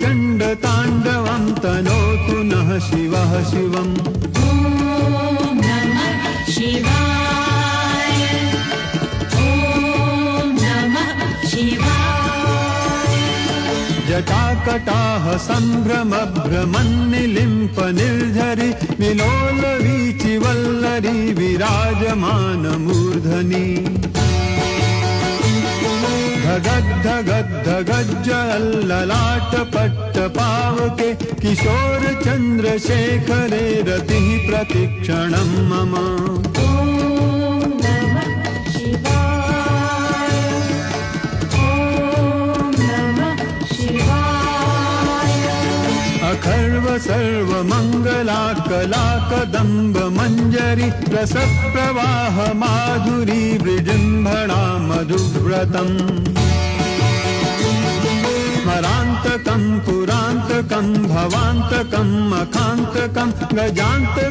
चण्डताण्डवं तनोतु नः शिवः शिवम्। ॐ नमः शिवाय। ॐ नमः शिवाय। जटाकटाः सम्भ्रमभ्रमन्निलिम्प निर्झरि विलोलवीचिवल्लरी विराजमानमूर्धनि। धगद्धगद्धगज्जललाटपट्टपावके किशोरचन्द्रशेखरे रतिः प्रतिक्षणं मम। ॐ नमः शिवाय। ॐ नमः शिवाय। अखर्व सर्वमङ्गलाकलाकदम्ब मञ्जरी रसप्रवाह माधुरी विजृम्भणा मधुव्रतम्। स्मरान्तकं पुरान्तकं भवान्तकं मखान्तकं गजान्तकम्।